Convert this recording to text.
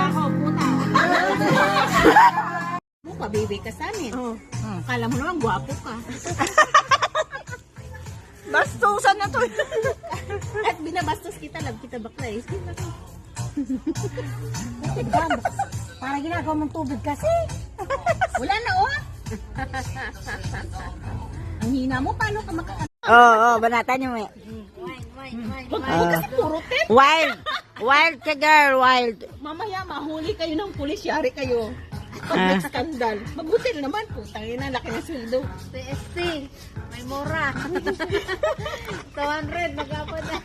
Ako, puta. Mukha, baby ka sa amin. Kala mo naman, gwapo ka. Bastusan na to. At binabastos kita, love kita bakla eh. Para ginagawa mong tubig kasi. Wala na oh. Ang hina mo, paano ka Oo, banatan niyo may. Huwag kasi puro ten. Wild. Wild ka girl, wild. Mamaya, mahuli kayo ng pulis, yari kayo. Pag may skandal. Mabuti naman po, tangin na, laki ng sweldo. TST, may mura. 200, magkapon na.